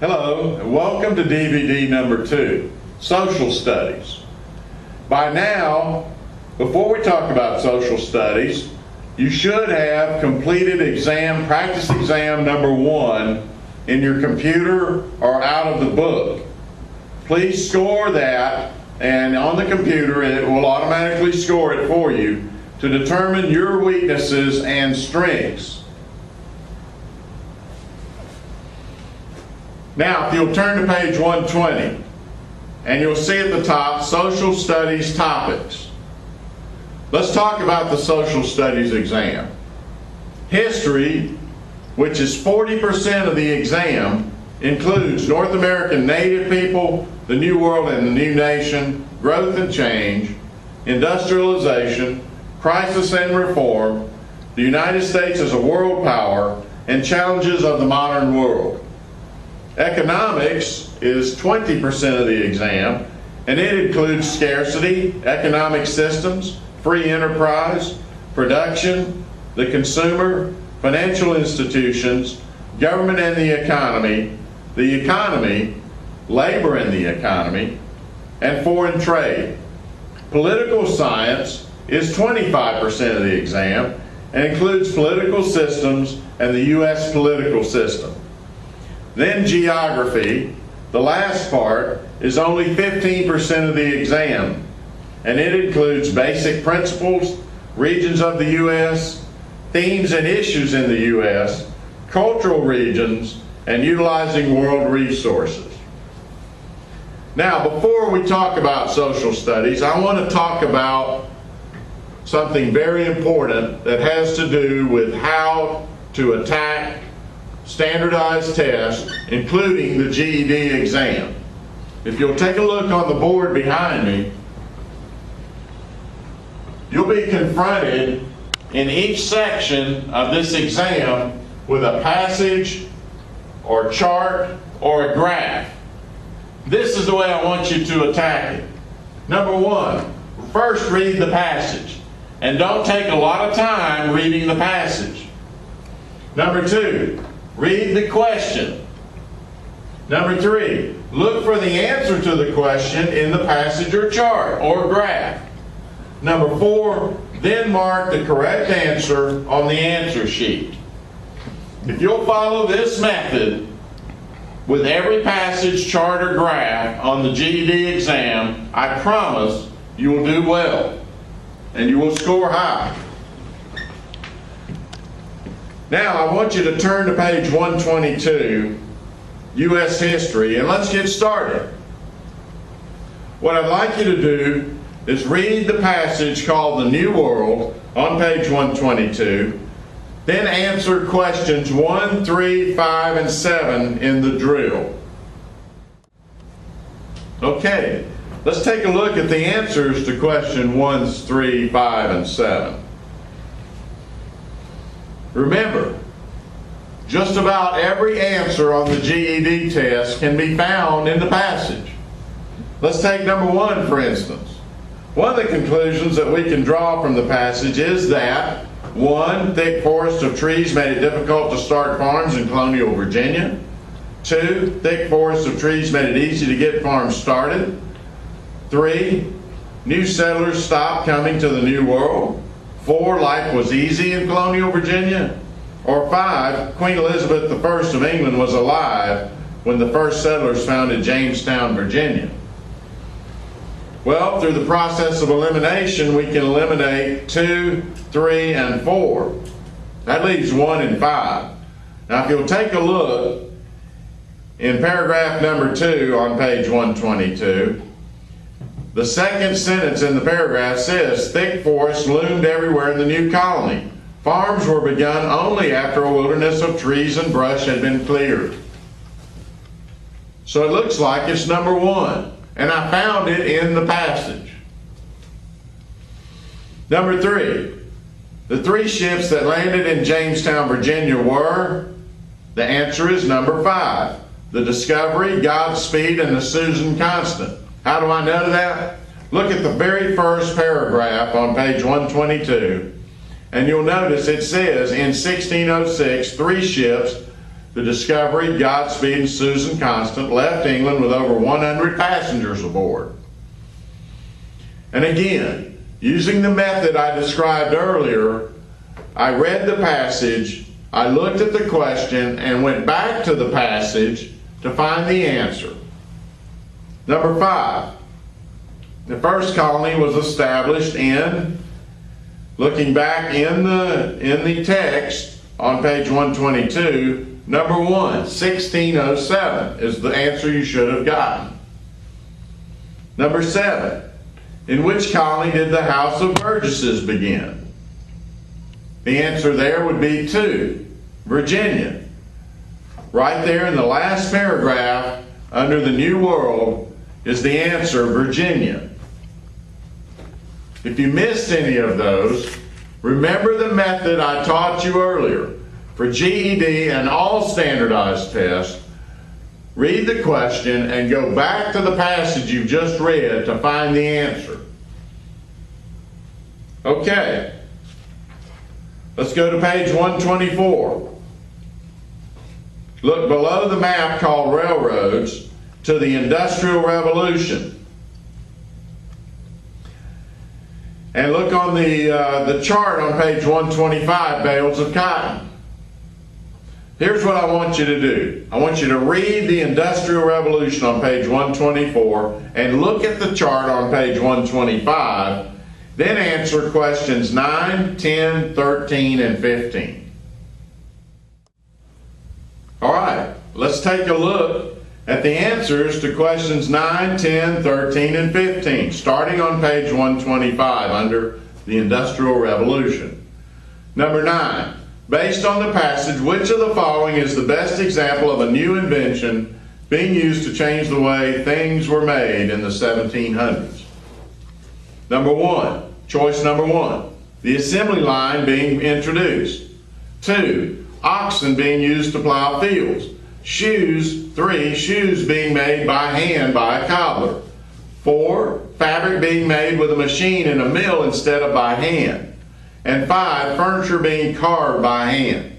Hello, and welcome to DVD number 2, Social Studies. By now, before we talk about social studies, you should have completed practice exam number 1 in your computer or out of the book. Please score that, and on the computer it will automatically score it for you to determine your weaknesses and strengths. Now, if you'll turn to page 120, and you'll see at the top, Social Studies Topics. Let's talk about the Social Studies exam. History, which is 40% of the exam, includes North American Native people, the New World and the New Nation, growth and change, industrialization, crisis and reform, the United States as a world power, and challenges of the modern world. Economics is 20% of the exam, and it includes scarcity, economic systems, free enterprise, production, the consumer, financial institutions, government and the economy, labor and the economy, and foreign trade. Political science is 25% of the exam and includes political systems and the U.S. political system. Then geography, the last part, is only 15% of the exam, and it includes basic principles, regions of the U.S., themes and issues in the U.S., cultural regions, and utilizing world resources. Now, before we talk about social studies, I want to talk about something very important that has to do with how to attack standardized tests, including the GED exam. If you'll take a look on the board behind me, you'll be confronted in each section of this exam with a passage or chart or a graph. This is the way I want you to attack it. Number 1, first read the passage, and don't take a lot of time reading the passage. Number 2, read the question. Number 3, look for the answer to the question in the passage or chart or graph. Number 4, then mark the correct answer on the answer sheet. If you'll follow this method with every passage, chart, or graph on the GED exam, I promise you will do well and you will score high. Now, I want you to turn to page 122, U.S. History, and let's get started. What I'd like you to do is read the passage called The New World on page 122, then answer questions 1, 3, 5, and 7 in the drill. Okay, let's take a look at the answers to question 1s, 3, 5, and 7. Remember, just about every answer on the GED test can be found in the passage. Let's take number 1, for instance. One of the conclusions that we can draw from the passage is that 1, thick forest of trees made it difficult to start farms in colonial Virginia. 2, thick forest of trees made it easy to get farms started. 3, new settlers stopped coming to the New World. 4, life was easy in colonial Virginia. Or 5, Queen Elizabeth I of England was alive when the first settlers founded Jamestown, Virginia. Well, through the process of elimination, we can eliminate 2, 3, and 4. That leaves 1 and 5. Now, if you'll take a look in paragraph number 2 on page 122, the second sentence in the paragraph says, thick forests loomed everywhere in the new colony. Farms were begun only after a wilderness of trees and brush had been cleared. So it looks like it's number 1. And I found it in the passage. Number 3, the 3 ships that landed in Jamestown, Virginia were, the answer is number 5, the Discovery, Godspeed, and the Susan Constant. How do I know that? Look at the very first paragraph on page 122, and you'll notice it says, in 1606, 3 ships, the Discovery, Godspeed, and Susan Constant left England with over 100 passengers aboard. And again, using the method I described earlier, I read the passage, I looked at the question, and went back to the passage to find the answer. Number 5, the first colony was established in, looking back in the text on page 122, number 1, 1607 is the answer you should have gotten. Number 7, in which colony did the House of Burgesses begin? The answer there would be 2, Virginia. Right there in the last paragraph under the New World is the answer, Virginia. If you missed any of those, remember the method I taught you earlier. For GED and all standardized tests, read the question and go back to the passage you've just read to find the answer. Okay, let's go to page 124. Look below the map called Railroads to the Industrial Revolution. And look on the chart on page 125, bales of cotton. Here's what I want you to do. I want you to read the Industrial Revolution on page 124 and look at the chart on page 125, then answer questions 9, 10, 13, and 15. All right, let's take a look at the answers to questions 9, 10, 13, and 15, starting on page 125 under the Industrial Revolution. Number 9, based on the passage, which of the following is the best example of a new invention being used to change the way things were made in the 1700s? Number 1, choice number 1, the assembly line being introduced. 2, oxen being used to plow fields. 3, shoes being made by hand by a cobbler. 4, fabric being made with a machine in a mill instead of by hand. And 5, furniture being carved by hand.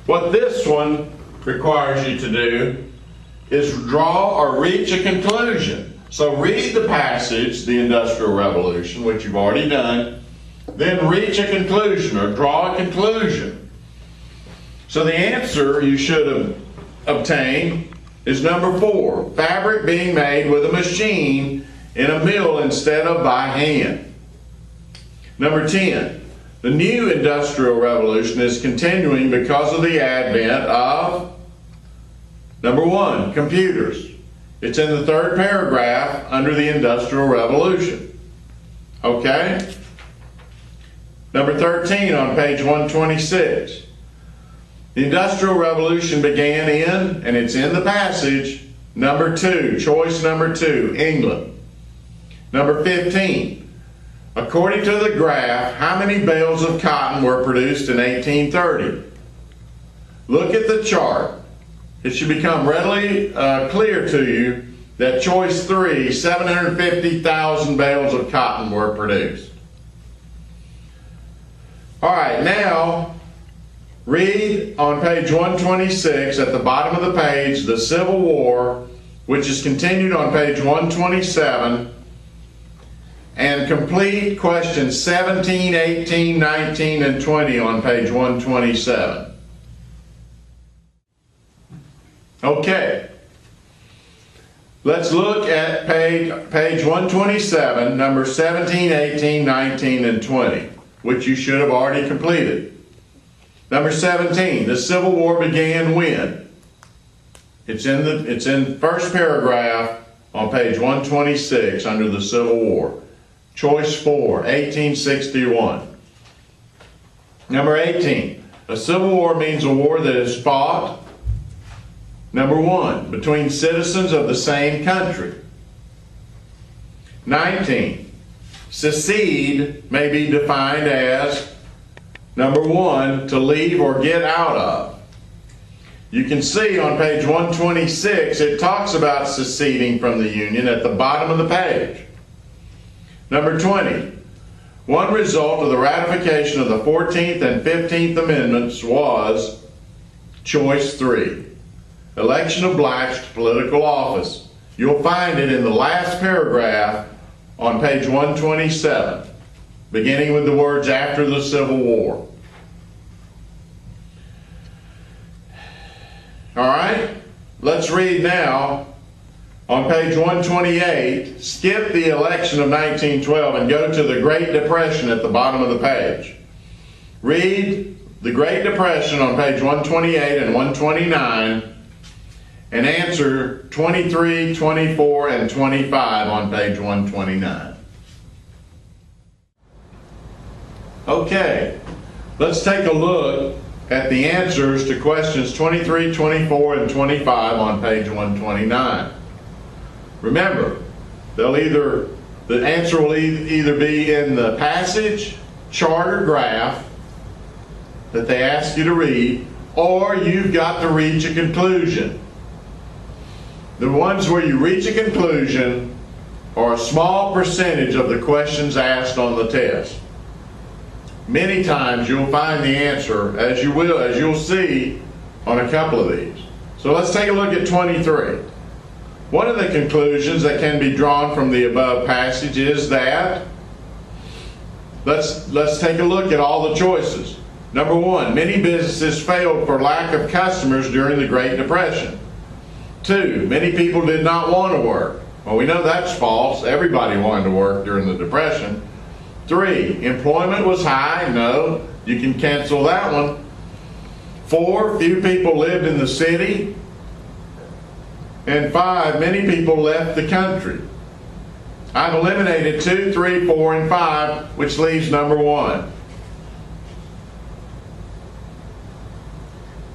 What this one requires you to do is draw or reach a conclusion. So read the passage, the Industrial Revolution, which you've already done, then reach a conclusion or draw a conclusion. So the answer you should have obtained is number 4, fabric being made with a machine in a mill instead of by hand. Number 10, the new Industrial Revolution is continuing because of the advent of, number 1, computers. It's in the 3rd paragraph under the Industrial Revolution. Okay? Number 13 on page 126. The Industrial Revolution began in, and it's in the passage, number 2, choice number 2, England. Number 15. According to the graph, how many bales of cotton were produced in 1830? Look at the chart. It should become readily clear to you that choice 3, 750,000 bales of cotton were produced. All right, now read on page 126 at the bottom of the page the Civil War, which is continued on page 127, and complete questions 17, 18, 19, and 20 on page 127. Okay. Let's look at page 127, numbers 17, 18, 19, and 20, which you should have already completed. Number 17, the Civil War began when? It's in first paragraph on page 126 under the Civil War. Choice 4, 1861. Number 18, a civil war means a war that is fought, number 1, between citizens of the same country. 19, secede may be defined as, number 1, to leave or get out of. You can see on page 126 it talks about seceding from the Union at the bottom of the page. Number 20, one result of the ratification of the 14th and 15th Amendments was Choice 3, election of blacks to political office. You'll find it in the last paragraph on page 127, beginning with the words after the Civil War. All right, let's read now on page 128, skip the election of 1912 and go to the Great Depression at the bottom of the page. Read the Great Depression on page 128 and 129 and answer 23, 24, and 25 on page 129. Okay, let's take a look at the answers to questions 23, 24, and 25 on page 129. Remember, the answer will either be in the passage, chart, or graph that they ask you to read, or you've got to reach a conclusion. The ones where you reach a conclusion are a small percentage of the questions asked on the test. Many times you'll find the answer, as you'll see on a couple of these. So let's take a look at 23. One of the conclusions that can be drawn from the above passage is that, let's take a look at all the choices. Number 1, many businesses failed for lack of customers during the Great Depression. 2, many people did not want to work. Well, we know that's false. Everybody wanted to work during the Depression. 3, employment was high. No, you can cancel that one. 4, few people lived in the city. And 5, many people left the country. I've eliminated 2, 3, 4, and 5, which leaves number 1.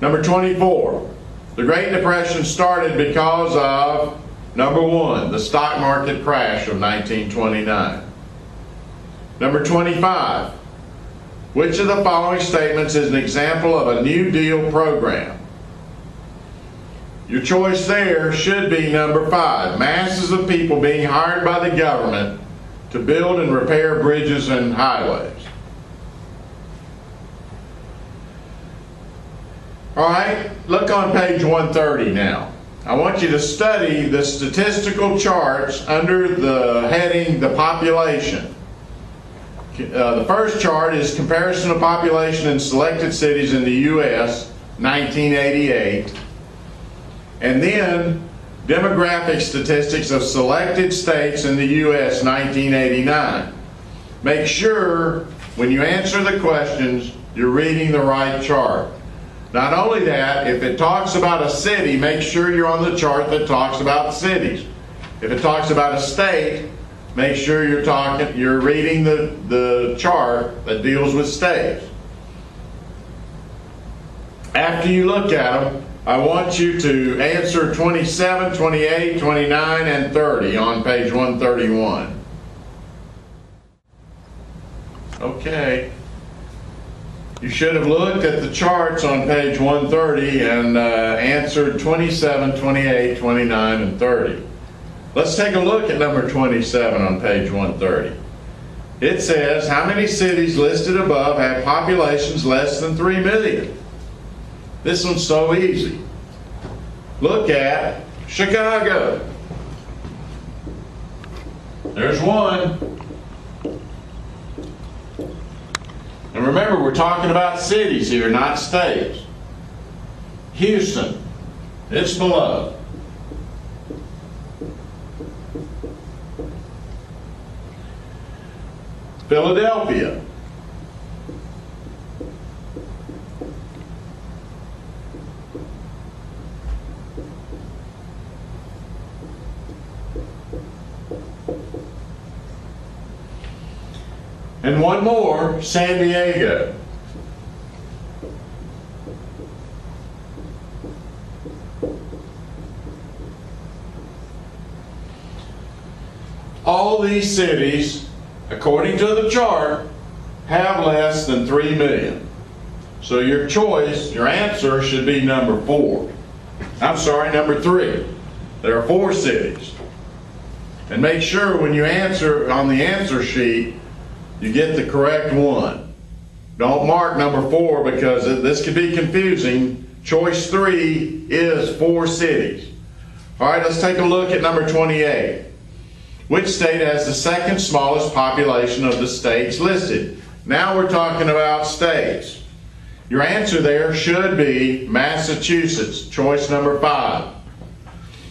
Number 24, the Great Depression started because of, number 1, the stock market crash of 1929. Number 25, which of the following statements is an example of a New Deal program? Your choice there should be number 5, masses of people being hired by the government to build and repair bridges and highways. All right, look on page 130 now. I want you to study the statistical charts under the heading, the population. The first chart is comparison of population in selected cities in the U.S., 1988. And then demographic statistics of selected states in the U.S., 1989. Make sure when you answer the questions, you're reading the right chart. Not only that, if it talks about a city, make sure you're on the chart that talks about cities. If it talks about a state, make sure you're reading the chart that deals with states. After you look at them, I want you to answer 27, 28, 29, and 30 on page 131. Okay. You should have looked at the charts on page 130 and answered 27, 28, 29, and 30. Let's take a look at number 27 on page 130. It says, how many cities listed above have populations less than 3 million? This one's so easy. Look at Chicago. There's one. And remember, we're talking about cities here, not states. Houston, it's below. Philadelphia. And one more, San Diego. All these cities, according to the chart, have less than 3 million. So your choice, your answer should be number 4. I'm sorry, number 3. There are 4 cities. And make sure when you answer on the answer sheet, you get the correct one. Don't mark number 4 because this could be confusing Choice 3 is 4 cities. All right, let's take a look at number 28. Which state has the second smallest population of the states listed? Now we're talking about states. Your answer there should be Massachusetts, choice number 5.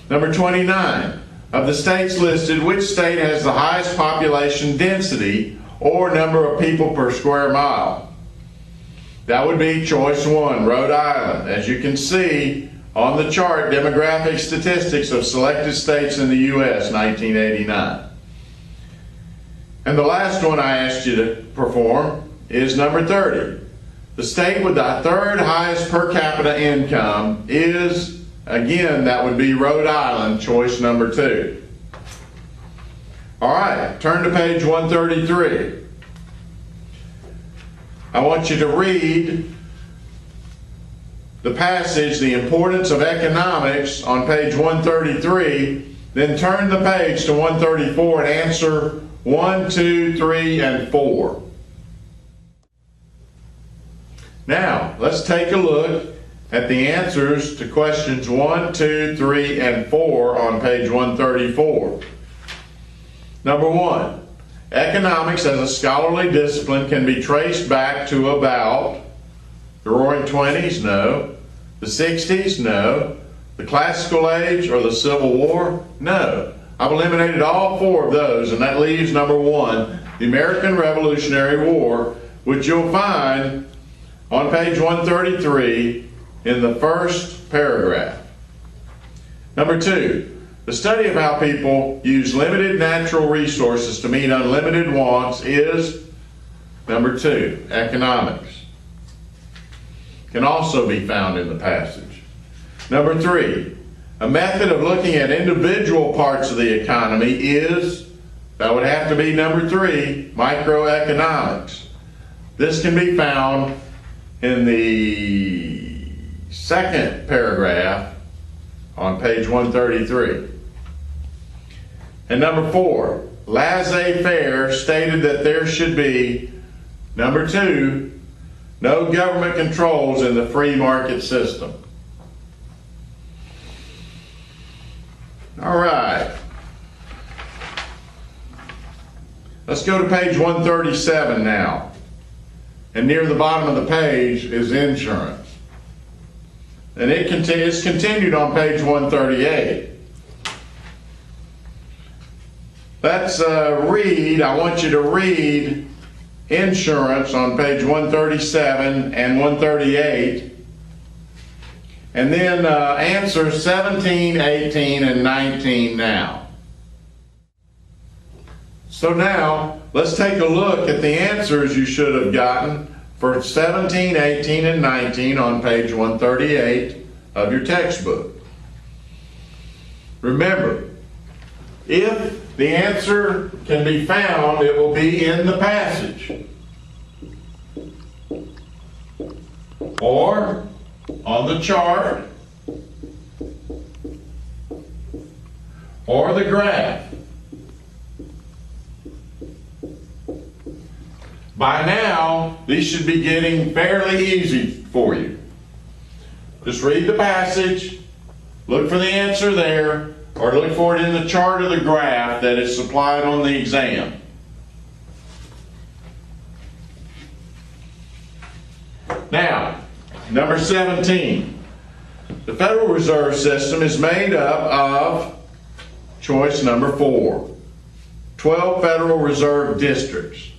Number 29. Of the states listed, which state has the highest population density or number of people per square mile? That would be choice 1, Rhode Island. As you can see on the chart, demographic statistics of selected states in the U.S., 1989. And the last one I asked you to perform is number 30. The state with the third highest per capita income is, again, that would be Rhode Island, choice number 2. All right, turn to page 133. I want you to read the passage, The Importance of Economics, on page 133, then turn the page to 134 and answer 1, 2, 3, and 4. Now, let's take a look at the answers to questions 1, 2, 3, and 4 on page 134. Number 1. Economics as a scholarly discipline can be traced back to about the Roaring Twenties, no. The 60s, no. The Classical Age or the Civil War, no. I've eliminated all 4 of those, and that leaves number 1, the American Revolutionary War, which you'll find on page 133 in the first paragraph. Number 2. The study of how people use limited natural resources to meet unlimited wants is, number 2, economics. Can also be found in the passage. Number 3, a method of looking at individual parts of the economy is, that would have to be number 3, microeconomics. This can be found in the second paragraph on page 133. And number 4, laissez-faire stated that there should be, number 2, no government controls in the free market system. All right. Let's go to page 137 now. And near the bottom of the page is insurance. And it's continued on page 138. Let's I want you to read insurance on page 137 and 138, and then answer 17, 18, and 19 now. So now, let's take a look at the answers you should have gotten for 17, 18, and 19 on page 138 of your textbook. Remember, if the answer can be found, it will be in the passage, or on the chart, or the graph. By now, these should be getting fairly easy for you. Just read the passage, look for the answer there, or look for it in the chart or the graph that is supplied on the exam. Now, number 17. The Federal Reserve System is made up of, choice number 4, 12 Federal Reserve districts,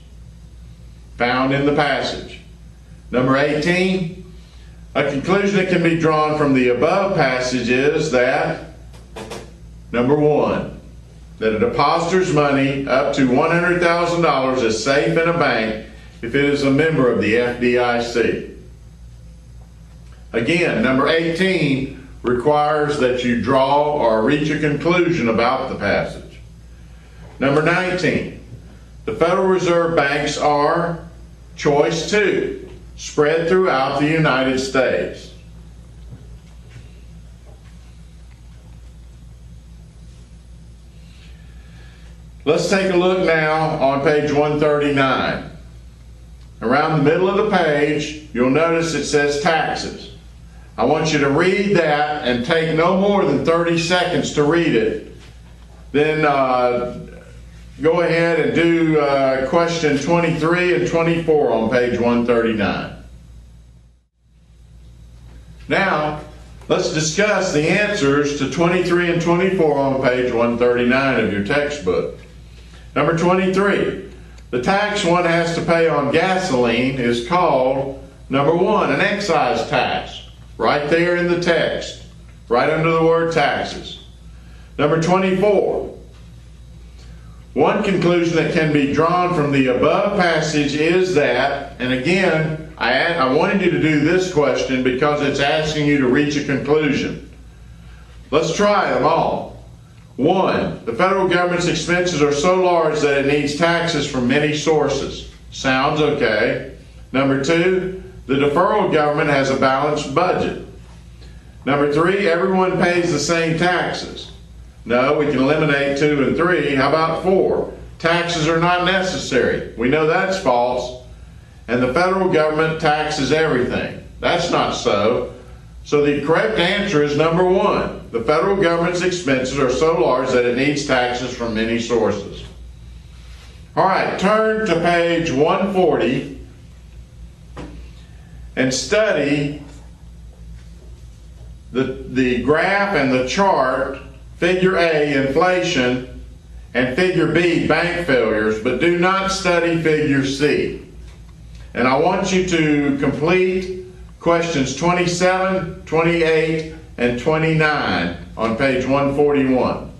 found in the passage. Number 18, a conclusion that can be drawn from the above passage is that, number 1, that a depositor's money up to $100,000 is safe in a bank if it is a member of the FDIC. Again, number 18 requires that you draw or reach a conclusion about the passage. Number 19, the Federal Reserve banks are, choice 2, spread throughout the United States. Let's take a look now on page 139. Around the middle of the page, you'll notice it says taxes. I want you to read that and take no more than 30 seconds to read it. Then go ahead and do question 23 and 24 on page 139. Now, let's discuss the answers to 23 and 24 on page 139 of your textbook. Number 23, the tax one has to pay on gasoline is called, number 1, an excise tax. Right there in the text, right under the word taxes. Number 24, one conclusion that can be drawn from the above passage is that, and again, I wanted you to do this question because it's asking you to reach a conclusion. Let's try them all. 1, the federal government's expenses are so large that it needs taxes from many sources. Sounds okay. Number 2, the deferral government has a balanced budget. Number 3, everyone pays the same taxes. No, we can eliminate 2 and 3. How about 4? Taxes are not necessary. We know that's false. And the federal government taxes everything. That's not so. So the correct answer is number 1. The federal government's expenses are so large that it needs taxes from many sources. All right, turn to page 140 and study the graph and the chart, figure A, inflation, and figure B, bank failures, but do not study figure C. And I want you to complete questions 27, 28, and 29 on page 141.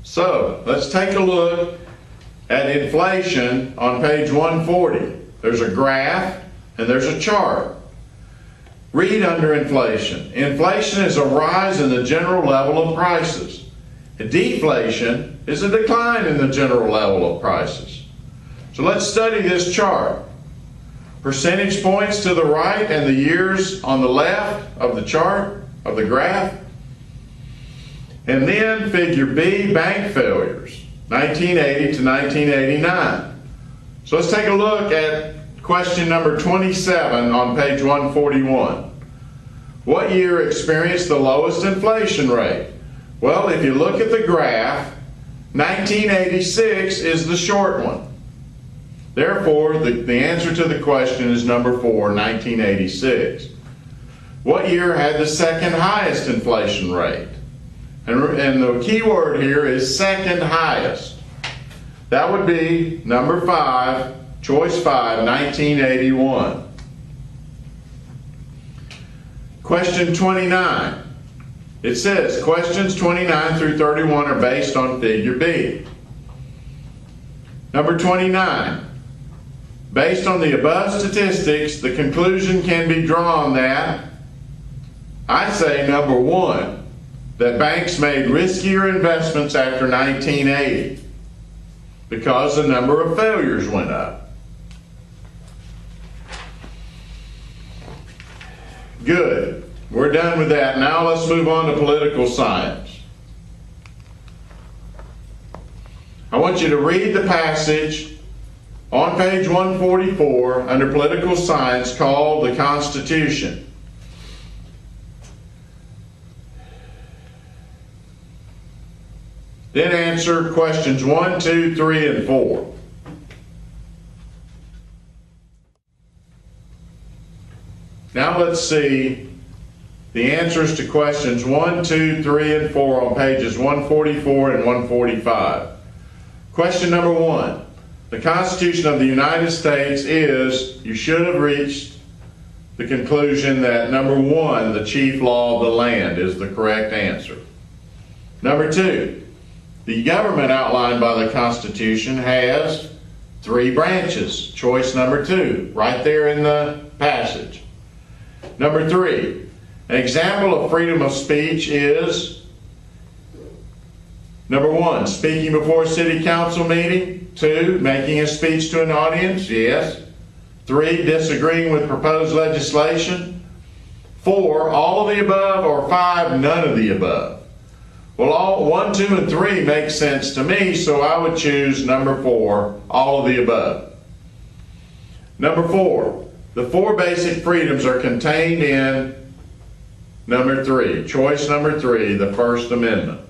So, let's take a look at inflation on page 140. There's a graph and there's a chart. Read under inflation. Inflation is a rise in the general level of prices. Deflation is a decline in the general level of prices. So let's study this chart. Percentage points to the right and the years on the left of the chart, of the graph. And then figure B, bank failures, 1980 to 1989. So let's take a look at question number 27 on page 141. What year experienced the lowest inflation rate? Well, if you look at the graph, 1986 is the short one. Therefore, the answer to the question is number 4, 1986. What year had the second highest inflation rate? And the key word here is second highest. That would be number 5, choice 5, 1981. Question 29. It says, questions 29 through 31 are based on figure B. Number 29. Based on the above statistics, the conclusion can be drawn that, I say number 1, that banks made riskier investments after 1980 because the number of failures went up. Good. We're done with that. Now let's move on to political science. I want you to read the passage on page 144 under political science called the Constitution. Then answer questions 1, 2, 3, and 4. Now let's see the answers to questions 1, 2, 3, and 4 on pages 144 and 145. Question number 1. The Constitution of the United States is, you should have reached the conclusion that number 1, the chief law of the land, is the correct answer. Number 2, the government outlined by the Constitution has 3 branches. Choice number 2, right there in the passage. Number 3, an example of freedom of speech is, number 1, speaking before a city council meeting. 2, making a speech to an audience. Yes. 3, disagreeing with proposed legislation. 4, all of the above, or 5, none of the above. Well, all 1, 2, and 3 make sense to me, so I would choose number 4, all of the above. Number 4, The four basic freedoms are contained in number 3, choice number 3, the First Amendment.